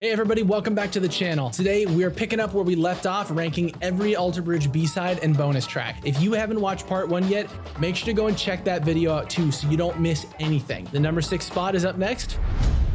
Hey everybody, welcome back to the channel. Today we are picking up where we left off, ranking every Alter Bridge B-side and bonus track. If you haven't watched part 1 yet, make sure to go and check that video out too so you don't miss anything. The number 6 spot is up next.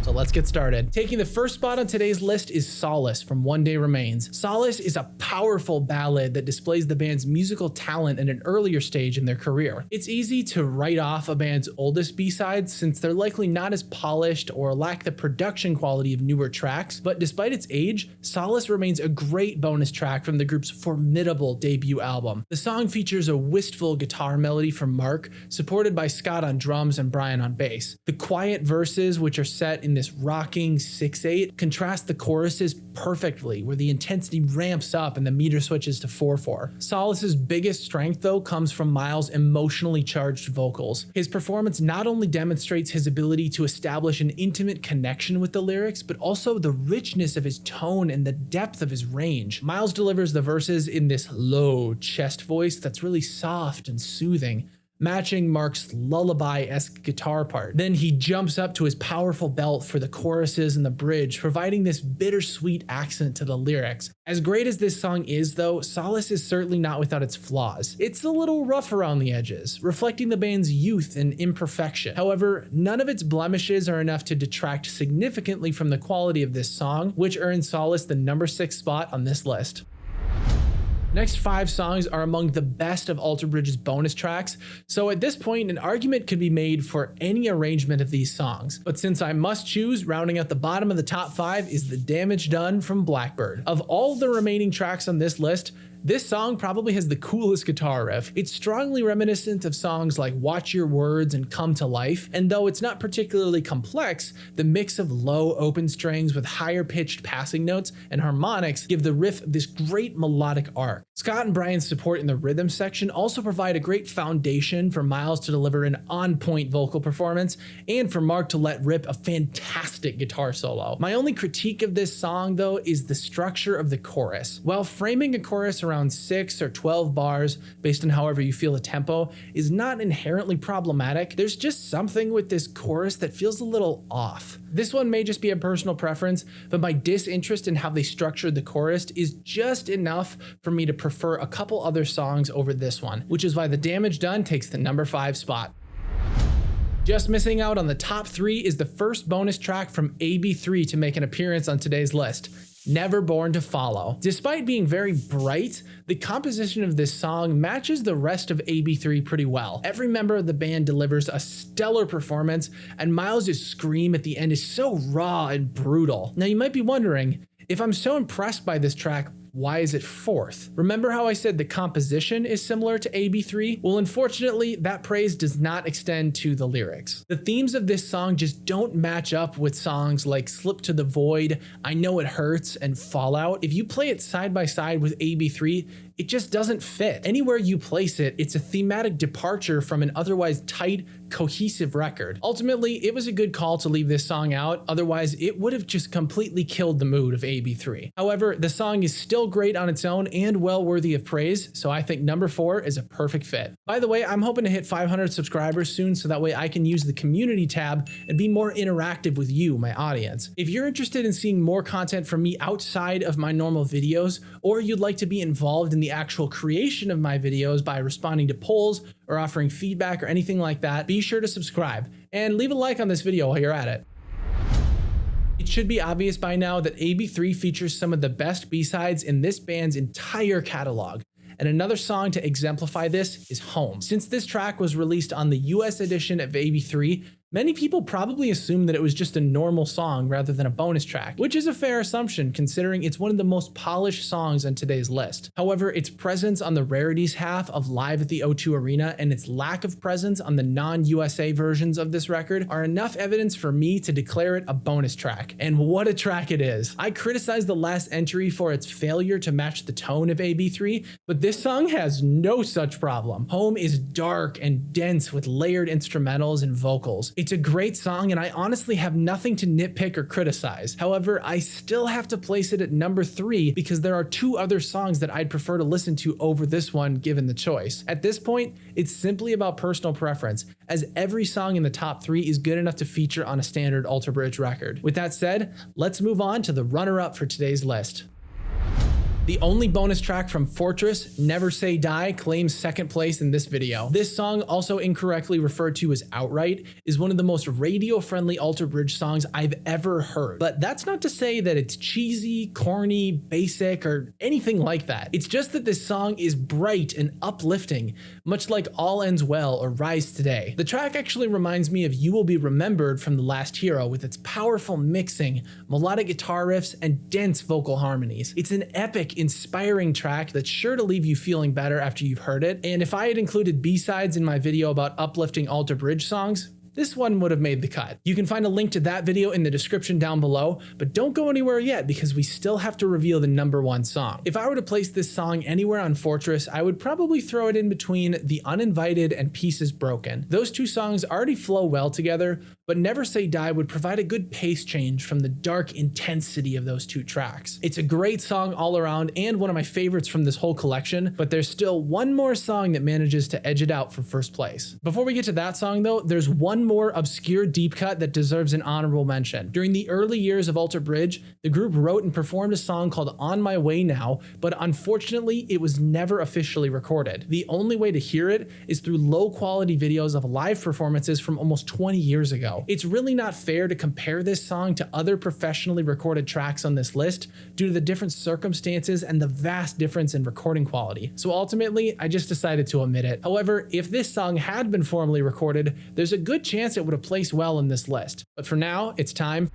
So let's get started. Taking the first spot on today's list is Solace from One Day Remains. Solace is a powerful ballad that displays the band's musical talent at an earlier stage in their career. It's easy to write off a band's oldest B-sides since they're likely not as polished or lack the production quality of newer tracks, but despite its age, Solace remains a great bonus track from the group's formidable debut album. The song features a wistful guitar melody from Mark, supported by Scott on drums and Brian on bass. The quiet verses, which are set in this rocking 6/8, contrast the choruses perfectly, where the intensity ramps up and the meter switches to 4/4. Solace's biggest strength, though, comes from Miles' emotionally charged vocals. His performance not only demonstrates his ability to establish an intimate connection with the lyrics, but also the richness of his tone and the depth of his range. Miles delivers the verses in this low chest voice that's really soft and soothing, matching Mark's lullaby-esque guitar part. Then he jumps up to his powerful belt for the choruses and the bridge, providing this bittersweet accent to the lyrics. As great as this song is, though, Solace is certainly not without its flaws. It's a little rough around the edges, reflecting the band's youth and imperfection. However, none of its blemishes are enough to detract significantly from the quality of this song, which earns Solace the number 6 spot on this list. Next 5 songs are among the best of Alter Bridge's bonus tracks, so at this point an argument could be made for any arrangement of these songs. But since I must choose, rounding out the bottom of the top 5 is The Damage Done from Blackbird. Of all the remaining tracks on this list, this song probably has the coolest guitar riff. It's strongly reminiscent of songs like Watch Your Words and Come to Life, and though it's not particularly complex, the mix of low open strings with higher pitched passing notes and harmonics give the riff this great melodic arc. Scott and Brian's support in the rhythm section also provide a great foundation for Miles to deliver an on-point vocal performance and for Mark to let rip a fantastic guitar solo. My only critique of this song, though, is the structure of the chorus. While framing a chorus around 6 or 12 bars, based on however you feel the tempo, is not inherently problematic, there's just something with this chorus that feels a little off. This one may just be a personal preference, but my disinterest in how they structured the chorus is just enough for me to prefer a couple other songs over this one, which is why The Damage Done takes the number 5 spot. Just missing out on the top 3 is the first bonus track from AB3 to make an appearance on today's list, Never Born to Follow. Despite being very bright, the composition of this song matches the rest of AB3 pretty well. Every member of the band delivers a stellar performance, and Miles' scream at the end is so raw and brutal. Now you might be wondering, if I'm so impressed by this track, why is it 4th? Remember how I said the composition is similar to AB3? Well, unfortunately, that praise does not extend to the lyrics. The themes of this song just don't match up with songs like Slip to the Void, I Know It Hurts, and Fallout. If you play it side by side with AB3, it just doesn't fit. Anywhere you place it, it's a thematic departure from an otherwise tight, cohesive record. Ultimately, it was a good call to leave this song out, otherwise it would have just completely killed the mood of AB3. However, the song is still great on its own and well worthy of praise, so I think number 4 is a perfect fit. By the way, I'm hoping to hit 500 subscribers soon so that way I can use the community tab and be more interactive with you, my audience. If you're interested in seeing more content from me outside of my normal videos, or you'd like to be involved in the actual creation of my videos by responding to polls or offering feedback or anything like that, be sure to subscribe and leave a like on this video while you're at it. It should be obvious by now that AB3 features some of the best B-sides in this band's entire catalog, and another song to exemplify this is Home. Since this track was released on the US edition of AB3, many people probably assumed that it was just a normal song rather than a bonus track, which is a fair assumption considering it's one of the most polished songs on today's list. However, its presence on the rarities half of Live at the O2 Arena and its lack of presence on the non-USA versions of this record are enough evidence for me to declare it a bonus track. And what a track it is. I criticized the last entry for its failure to match the tone of AB3, but this song has no such problem. Home is dark and dense with layered instrumentals and vocals. It's a great song and I honestly have nothing to nitpick or criticize. However, I still have to place it at number 3 because there are 2 other songs that I'd prefer to listen to over this one given the choice. At this point, it's simply about personal preference, as every song in the top 3 is good enough to feature on a standard Alter Bridge record. With that said, let's move on to the runner-up for today's list. The only bonus track from Fortress, Never Say Die, claims second place in this video. This song, also incorrectly referred to as Outright, is one of the most radio-friendly Alter Bridge songs I've ever heard. But that's not to say that it's cheesy, corny, basic, or anything like that. It's just that this song is bright and uplifting, much like All Ends Well or Rise Today. The track actually reminds me of You Will Be Remembered from The Last Hero with its powerful mixing, melodic guitar riffs, and dense vocal harmonies. It's an epic, inspiring track that's sure to leave you feeling better after you've heard it, and if I had included B-sides in my video about uplifting Alter Bridge songs, this one would have made the cut. You can find a link to that video in the description down below, but don't go anywhere yet because we still have to reveal the number 1 song. If I were to place this song anywhere on Fortress, I would probably throw it in between The Uninvited and Pieces Broken. Those 2 songs already flow well together, but Never Say Die would provide a good pace change from the dark intensity of those 2 tracks. It's a great song all around and one of my favorites from this whole collection, but there's still one more song that manages to edge it out for first place. Before we get to that song though, there's one more obscure deep cut that deserves an honorable mention. During the early years of Alter Bridge, the group wrote and performed a song called On My Way Now, but unfortunately it was never officially recorded. The only way to hear it is through low quality videos of live performances from almost 20 years ago. It's really not fair to compare this song to other professionally recorded tracks on this list due to the different circumstances and the vast difference in recording quality. So ultimately, I just decided to omit it. However, if this song had been formally recorded, there's a good chance it would have placed well in this list. But for now, it's time.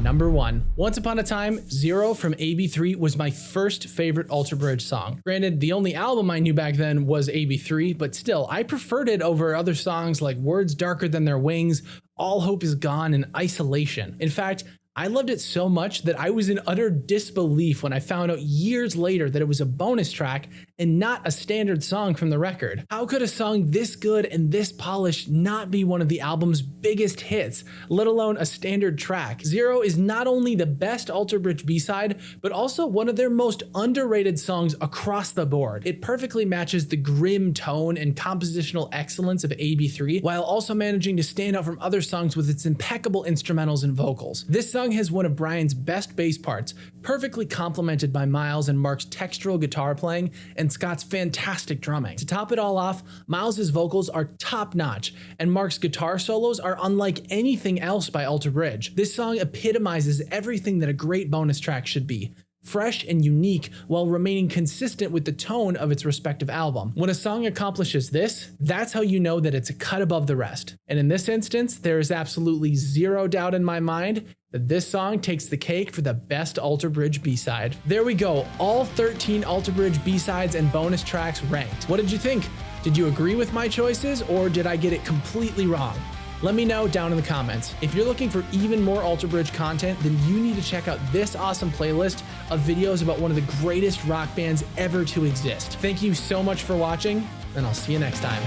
Number 1. Once Upon a Time, Zero from AB3 was my first favorite Alter Bridge song. Granted, the only album I knew back then was AB3, but still, I preferred it over other songs like Words Darker Than Their Wings, All Hope Is Gone, and Isolation. In fact, I loved it so much that I was in utter disbelief when I found out years later that it was a bonus track and not a standard song from the record. How could a song this good and this polished not be one of the album's biggest hits, let alone a standard track? Zero is not only the best Alter Bridge B-side, but also one of their most underrated songs across the board. It perfectly matches the grim tone and compositional excellence of AB3, while also managing to stand out from other songs with its impeccable instrumentals and vocals. This song has one of Brian's best bass parts, perfectly complemented by Miles and Mark's textural guitar playing and Scott's fantastic drumming. To top it all off, Miles' vocals are top-notch, and Mark's guitar solos are unlike anything else by Alter Bridge. This song epitomizes everything that a great bonus track should be. Fresh and unique while remaining consistent with the tone of its respective album. When a song accomplishes this, that's how you know that it's a cut above the rest. And in this instance, there is absolutely zero doubt in my mind that this song takes the cake for the best Alter Bridge B-side. There we go, all 13 Alter Bridge B-sides and bonus tracks ranked. What did you think? Did you agree with my choices, or did I get it completely wrong? Let me know down in the comments. If you're looking for even more Alter Bridge content, then you need to check out this awesome playlist of videos about one of the greatest rock bands ever to exist. Thank you so much for watching, and I'll see you next time.